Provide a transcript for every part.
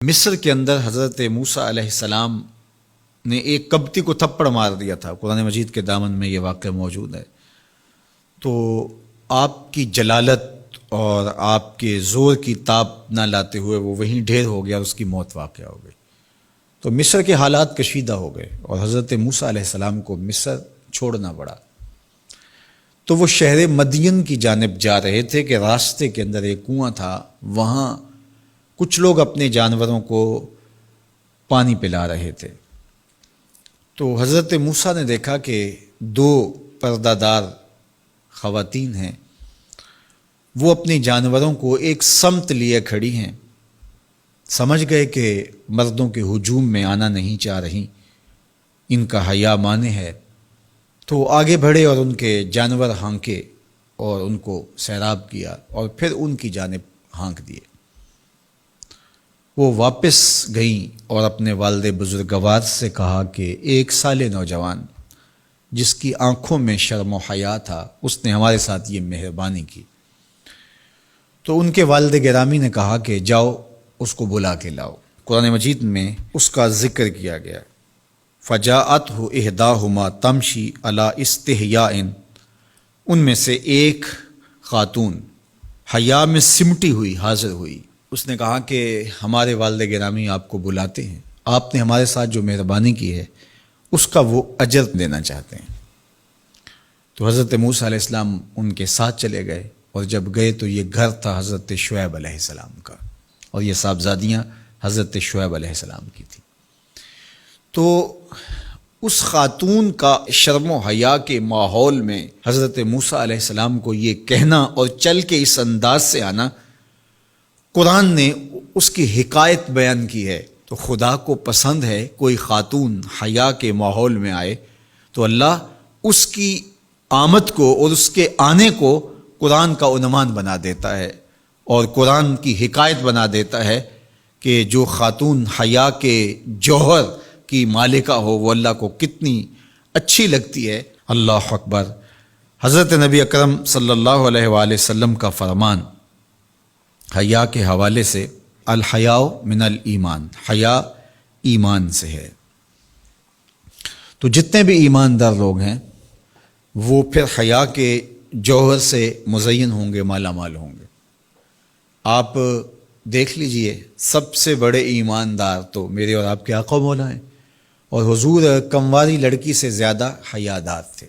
مصر کے اندر حضرت موسیٰ علیہ السلام نے ایک کبتی کو تھپڑ مار دیا تھا۔ قرآن مجید کے دامن میں یہ واقعہ موجود ہے۔ تو آپ کی جلالت اور آپ کے زور کی تاب نہ لاتے ہوئے وہ وہیں ڈھیر ہو گیا اور اس کی موت واقع ہو گئی۔ تو مصر کے حالات کشیدہ ہو گئے اور حضرت موسیٰ علیہ السلام کو مصر چھوڑنا پڑا۔ تو وہ شہر مدین کی جانب جا رہے تھے کہ راستے کے اندر ایک کنواں تھا، وہاں کچھ لوگ اپنے جانوروں کو پانی پلا رہے تھے۔ تو حضرت موسیٰ نے دیکھا کہ دو پردہ دار خواتین ہیں، وہ اپنے جانوروں کو ایک سمت لیے کھڑی ہیں۔ سمجھ گئے کہ مردوں کے ہجوم میں آنا نہیں چاہ رہی، ان کا حیا مانے ہے۔ تو آگے بڑھے اور ان کے جانور ہانکے اور ان کو سیراب کیا اور پھر ان کی جانب ہانک دیے۔ وہ واپس گئیں اور اپنے والد بزرگوار سے کہا کہ ایک سال نوجوان جس کی آنکھوں میں شرم و حیا تھا، اس نے ہمارے ساتھ یہ مہربانی کی۔ تو ان کے والد گرامی نے کہا کہ جاؤ اس کو بلا کے لاؤ۔ قرآن مجید میں اس کا ذکر کیا گیا۔ فجاءتہ احداہما تمشی علی استحیاء، ان میں سے ایک خاتون حیا میں سمٹی ہوئی حاضر ہوئی۔ اس نے کہا کہ ہمارے والد گرامی آپ کو بلاتے ہیں، آپ نے ہمارے ساتھ جو مہربانی کی ہے اس کا وہ اجر دینا چاہتے ہیں۔ تو حضرت موسیٰ علیہ السلام ان کے ساتھ چلے گئے، اور جب گئے تو یہ گھر تھا حضرت شعیب علیہ السلام کا، اور یہ صاحبزادیاں حضرت شعیب علیہ السلام کی تھیں۔ تو اس خاتون کا شرم و حیا کے ماحول میں حضرت موسیٰ علیہ السلام کو یہ کہنا اور چل کے اس انداز سے آنا، قرآن نے اس کی حکایت بیان کی ہے۔ تو خدا کو پسند ہے کوئی خاتون حیا کے ماحول میں آئے تو اللہ اس کی آمد کو اور اس کے آنے کو قرآن کا عنوان بنا دیتا ہے اور قرآن کی حکایت بنا دیتا ہے کہ جو خاتون حیا کے جوہر کی مالکہ ہو وہ اللہ کو کتنی اچھی لگتی ہے۔ اللہ اکبر۔ حضرت نبی اکرم صلی اللہ علیہ وآلہ وسلم کا فرمان حیا کے حوالے سے، الحیاء من الایمان، حیا ایمان سے ہے۔ تو جتنے بھی ایماندار لوگ ہیں وہ پھر حیا کے جوہر سے مزین ہوں گے، مالا مال ہوں گے۔ آپ دیکھ لیجئے سب سے بڑے ایماندار تو میرے اور آپ کے آقا مولا ہیں، اور حضور کمواری لڑکی سے زیادہ حیادار تھے۔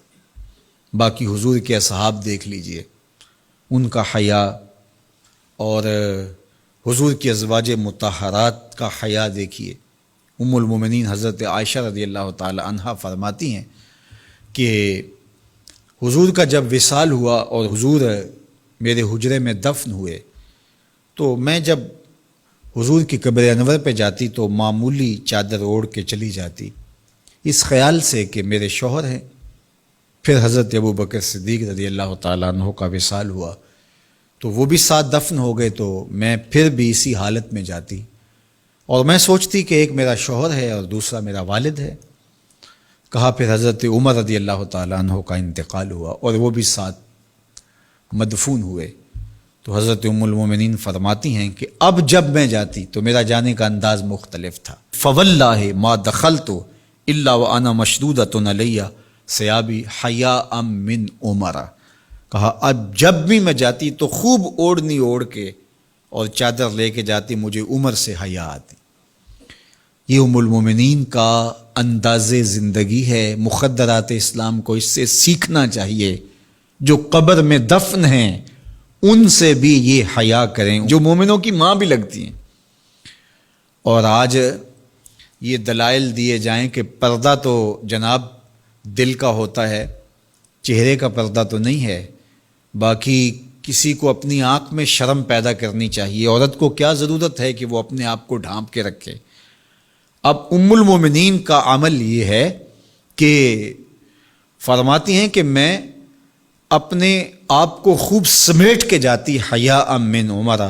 باقی حضور کے اصحاب دیکھ لیجئے، ان کا حیا اور حضور کی ازواج مطہرات کا حیا دیکھیے۔ ام المومنین حضرت عائشہ رضی اللہ تعالی عنہا فرماتی ہیں کہ حضور کا جب وصال ہوا اور حضور میرے حجرے میں دفن ہوئے تو میں جب حضور کی قبر انور پہ جاتی تو معمولی چادر اوڑھ کے چلی جاتی، اس خیال سے کہ میرے شوہر ہیں۔ پھر حضرت ابوبکر صدیق رضی اللہ تعالیٰ عنہ کا وصال ہوا تو وہ بھی ساتھ دفن ہو گئے، تو میں پھر بھی اسی حالت میں جاتی اور میں سوچتی کہ ایک میرا شوہر ہے اور دوسرا میرا والد ہے۔ کہا پھر حضرت عمر رضی اللہ تعالیٰ عنہ کا انتقال ہوا اور وہ بھی ساتھ مدفون ہوئے۔ تو حضرت ام المومنین فرماتی ہیں کہ اب جب میں جاتی تو میرا جانے کا انداز مختلف تھا۔ فواللہ ما دخلت الا وانا مشدودۃ علی ثیابی حیاء من عمر۔ کہا اب جب بھی میں جاتی تو خوب اوڑھنی اوڑھ کے اور چادر لے کے جاتی، مجھے عمر سے حیا آتی۔ یہ ام المومنین کا انداز زندگی ہے۔ مخدرات اسلام کو اس سے سیکھنا چاہیے۔ جو قبر میں دفن ہیں ان سے بھی یہ حیا کریں، جو مومنوں کی ماں بھی لگتی ہیں۔ اور آج یہ دلائل دیے جائیں کہ پردہ تو جناب دل کا ہوتا ہے، چہرے کا پردہ تو نہیں ہے۔ باقی کسی کو اپنی آنکھ میں شرم پیدا کرنی چاہیے۔ عورت کو کیا ضرورت ہے کہ وہ اپنے آپ کو ڈھانپ کے رکھے۔ اب ام المومنین کا عمل یہ ہے کہ فرماتی ہیں کہ میں اپنے آپ کو خوب سمیٹ کے جاتی حیاء من عمر۔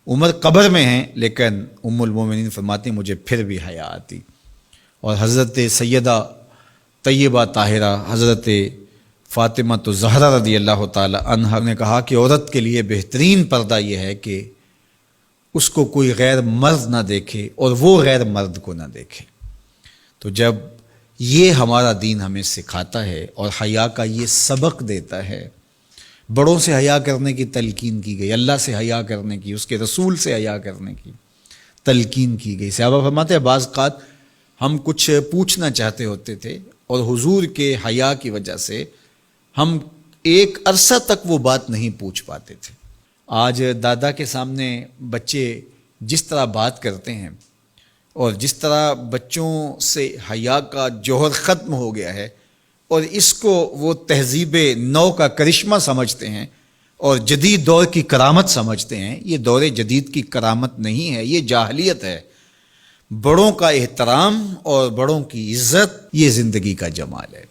عمر قبر میں ہیں لیکن ام المومنین فرماتی ہیں مجھے پھر بھی حیا آتی۔ اور حضرت سیدہ طیبہ طاہرہ حضرت فاطمہ تو زہرا رضی اللہ تعالی عنہا نے کہا کہ عورت کے لیے بہترین پردہ یہ ہے کہ اس کو کوئی غیر مرد نہ دیکھے اور وہ غیر مرد کو نہ دیکھے۔ تو جب یہ ہمارا دین ہمیں سکھاتا ہے اور حیا کا یہ سبق دیتا ہے، بڑوں سے حیا کرنے کی تلقین کی گئی، اللہ سے حیا کرنے کی، اس کے رسول سے حیا کرنے کی تلقین کی گئی۔ صحابہ فرماتے ہیں بعض اوقات ہم کچھ پوچھنا چاہتے ہوتے تھے اور حضور کے حیا کی وجہ سے ہم ایک عرصہ تک وہ بات نہیں پوچھ پاتے تھے۔ آج دادا کے سامنے بچے جس طرح بات کرتے ہیں اور جس طرح بچوں سے حیا کا جوہر ختم ہو گیا ہے اور اس کو وہ تہذیب نو کا کرشمہ سمجھتے ہیں اور جدید دور کی کرامت سمجھتے ہیں، یہ دور جدید کی کرامت نہیں ہے، یہ جاہلیت ہے۔ بڑوں کا احترام اور بڑوں کی عزت یہ زندگی کا جمال ہے۔